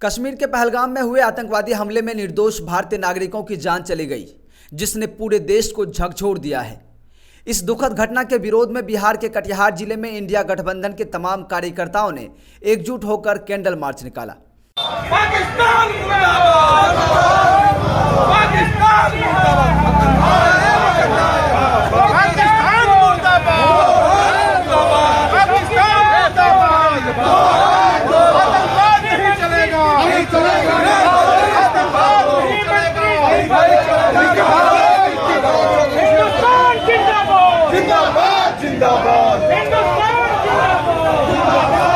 कश्मीर के पहलगाम में हुए आतंकवादी हमले में निर्दोष भारतीय नागरिकों की जान चली गई, जिसने पूरे देश को झकझोर दिया है। इस दुखद घटना के विरोध में बिहार के कटिहार जिले में इंडिया गठबंधन के तमाम कार्यकर्ताओं ने एकजुट होकर कैंडल मार्च निकाला। पाकिस्तान मुर्दाबाद! पाकिस्तान मुर्दाबाद! पाकिस्तान मुर्दाबाद! पाकिस्तान मुर्दाबाद! आतंकवाद नहीं चलेगा! नहीं चलेगा! आतंकवाद नहीं चलेगा! हिंदुस्तान जिंदाबाद! जिंदाबाद! जिंदाबाद! हिंदुस्तान जिंदाबाद!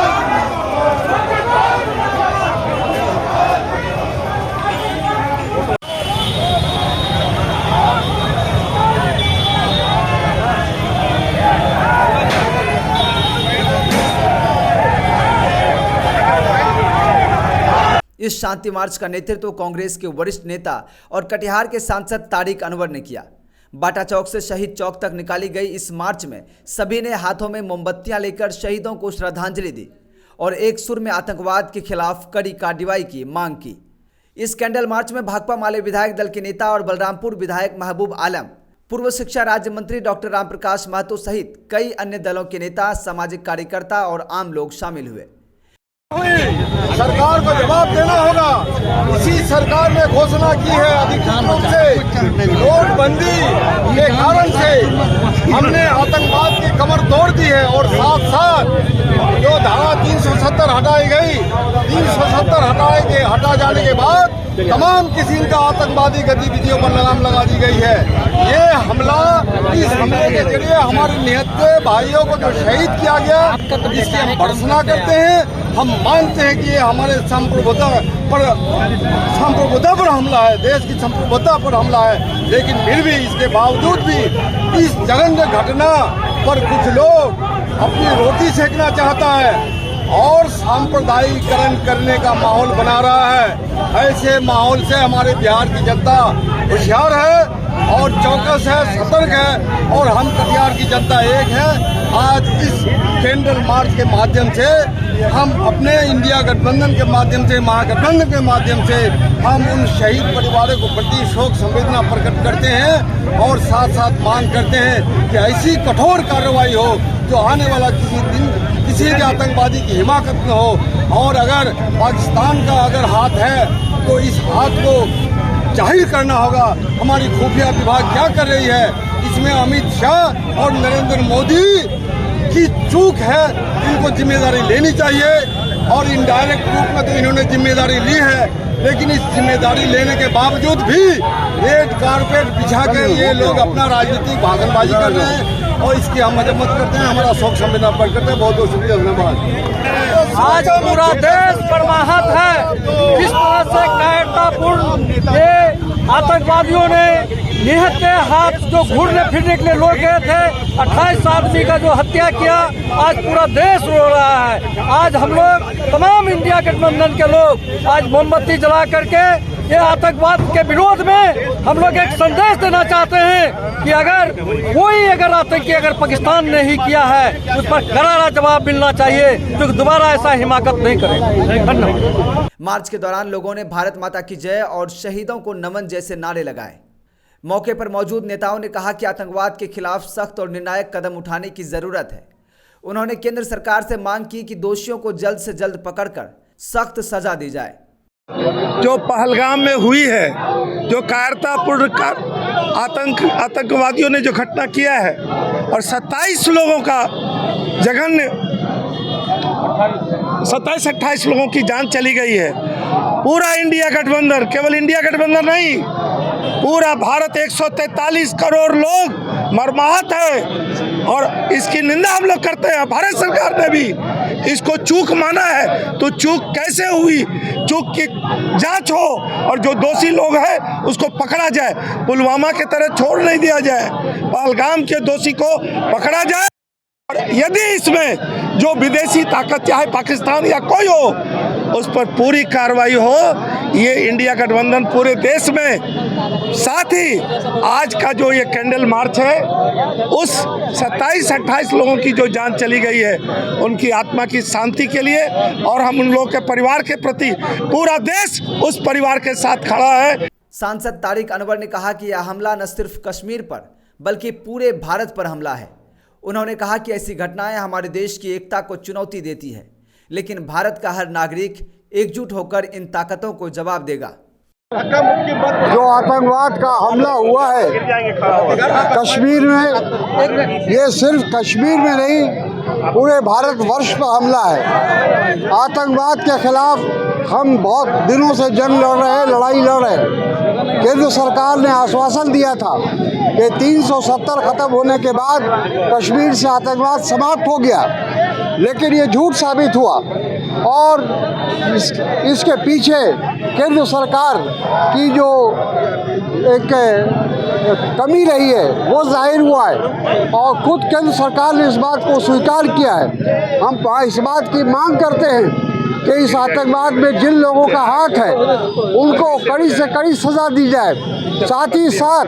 इस शांति मार्च का नेतृत्व कांग्रेस के वरिष्ठ नेता और कटिहार के सांसद तारिक अनवर ने किया। बाटा चौक से शहीद चौक तक निकाली गई इस मार्च में सभी ने हाथों में मोमबत्तियां लेकर शहीदों को श्रद्धांजलि दी और एक सुर में आतंकवाद के खिलाफ कड़ी कार्रवाई की मांग की। इस कैंडल मार्च में भाकपा माले विधायक दल के नेता और बलरामपुर विधायक महबूब आलम, पूर्व शिक्षा राज्य मंत्री डॉक्टर रामप्रकाश महतो सहित कई अन्य दलों के नेता, सामाजिक कार्यकर्ता और आम लोग शामिल हुए। सरकार को जवाब देना होगा। इसी सरकार ने घोषणा की है अधिकृत रूप से, नोटबंदी के कारण से हमने आतंकवाद की कमर तोड़ दी है और साथ साथ जो धारा 370 हटाई गई, 370 हटा जाने के बाद तमाम किस्म का आतंकवादी गतिविधियों पर लगाम लगा दी गई है। ये हमला, इस हमले के जरिए हमारे निहत्थे भाइयों को जो शहीद किया गया, इसकी हम भर्त्सना करते हैं। हम मानते हैं कि ये हमारे संप्रभुता पर हमला है, देश की संप्रभुता पर हमला है, लेकिन फिर भी इसके बावजूद भी इस जघन्य घटना पर कुछ लोग अपनी रोटी सेकना चाहता है और सांप्रदायिकरण करने का माहौल बना रहा है। ऐसे माहौल से हमारे बिहार की जनता होशियार है और चौकस है, सतर्क है और हम कटिहार की जनता एक है। आज इस कैंडल मार्च के माध्यम से हम अपने इंडिया गठबंधन के माध्यम से, महागठबंधन के माध्यम से हम उन शहीद परिवारों को प्रति शोक संवेदना प्रकट करते हैं और साथ साथ मांग करते हैं कि ऐसी कठोर कार्रवाई हो जो आने वाला किसी दिन किसी भी आतंकवादी की हिमाकत न हो। और अगर पाकिस्तान का अगर हाथ है तो इस हाथ को जाहिर करना होगा। हमारी खुफिया विभाग क्या कर रही है, इसमें अमित शाह और नरेंद्र मोदी की चूक है, इनको जिम्मेदारी लेनी चाहिए। और इनडायरेक्ट रूप में तो इन्होंने जिम्मेदारी ली है, लेकिन इस जिम्मेदारी लेने के बावजूद भी रेड कारपेट बिछा के ये लोग अपना राजनीतिक भागनबाजी कर रहे हैं और इसकी हम मजम्मत करते हैं। हमारा शोक संवेदना प्रकट करते हैं। बहुत बहुत शुक्रिया, धन्यवाद। आज पूरा देश परमाहत है। किस तरह से कायरतापूर्ण ये आतंकवादियों ने निहत्थे हाथ जो घूरने फिरने के लिए लोग गए थे, 28 आदमी का जो हत्या किया, आज पूरा देश रो रहा है। आज हम लोग तमाम इंडिया गठबंधन के लोग आज मोमबत्ती जला करके ये आतंकवाद के विरोध में हम लोग एक संदेश देना चाहते हैं कि अगर कोई आतंकी अगर पाकिस्तान ने ही किया है, उस पर करारा जवाब मिलना चाहिए, जो दोबारा ऐसा हिमाकत नहीं करे। धन्यवाद। मार्च के दौरान लोगों ने भारत माता की जय और शहीदों को नमन जैसे नारे लगाए। मौके पर मौजूद नेताओं ने कहा कि आतंकवाद के खिलाफ सख्त और निर्णायक कदम उठाने की जरूरत है। उन्होंने केंद्र सरकार से मांग की कि दोषियों को जल्द से जल्द पकड़कर सख्त सजा दी जाए। जो पहलगाम में हुई है, जो कायरतापूर्ण आतंकवादियों ने जो घटना किया है और 27 लोगों का जघन्य 27-28 लोगों की जान चली गई है। पूरा इंडिया गठबंधन, केवल इंडिया गठबंधन नहीं, पूरा भारत 143 करोड़ लोग मर्माहत है और इसकी निंदा हम लोग करते हैं। भारत सरकार ने भी इसको चूक माना है, तो चूक कैसे हुई, चूक की जांच हो और जो दोषी लोग हैं उसको पकड़ा जाए। पुलवामा के तरह छोड़ नहीं दिया जाए, पहलगाम के दोषी को पकड़ा जाए। और यदि इसमें जो विदेशी ताकत चाहे पाकिस्तान या कोई हो, उस पर पूरी कार्रवाई हो। ये इंडिया गठबंधन पूरे देश में, साथ ही आज का जो ये कैंडल मार्च है, उस 27-28 लोगों की जो जान चली गई है, उनकी आत्मा की शांति के लिए, और हम उन लोगों के परिवार के प्रति, पूरा देश उस परिवार के साथ खड़ा है। सांसद तारिक अनवर ने कहा कि यह हमला न सिर्फ कश्मीर पर बल्कि पूरे भारत पर हमला है। उन्होंने कहा कि ऐसी घटनाएं हमारे देश की एकता को चुनौती देती है, लेकिन भारत का हर नागरिक एकजुट होकर इन ताकतों को जवाब देगा। जो आतंकवाद का हमला हुआ है कश्मीर में, ये सिर्फ कश्मीर में नहीं, पूरे भारतवर्ष पर हमला है। आतंकवाद के खिलाफ हम बहुत दिनों से जंग लड़ रहे हैं, लड़ाई लड़ रहे हैं। केंद्र सरकार ने आश्वासन दिया था कि 370 खत्म होने के बाद कश्मीर से आतंकवाद समाप्त हो गया, लेकिन ये झूठ साबित हुआ, और इसके पीछे केंद्र सरकार की जो एक कमी रही है वो जाहिर हुआ है, और खुद केंद्र सरकार ने इस बात को स्वीकार किया है। हम इस बात की मांग करते हैं कि इस आतंकवाद में जिन लोगों का हाथ है उनको कड़ी से कड़ी सज़ा दी जाए। साथ ही साथ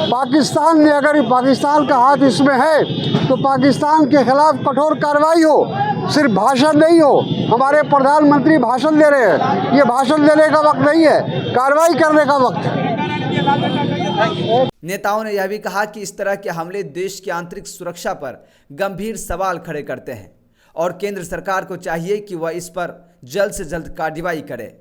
पाकिस्तान ने, अगर पाकिस्तान का हाथ इसमें है, तो पाकिस्तान के खिलाफ कठोर कार्रवाई हो, सिर्फ भाषण नहीं हो। हमारे प्रधानमंत्री भाषण दे रहे हैं, ये भाषण देने का वक्त नहीं है, कार्रवाई करने का वक्त है। नेताओं ने यह भी कहा कि इस तरह के हमले देश की आंतरिक सुरक्षा पर गंभीर सवाल खड़े करते हैं और केंद्र सरकार को चाहिए कि वह इस पर जल्द से जल्द कार्रवाई करे।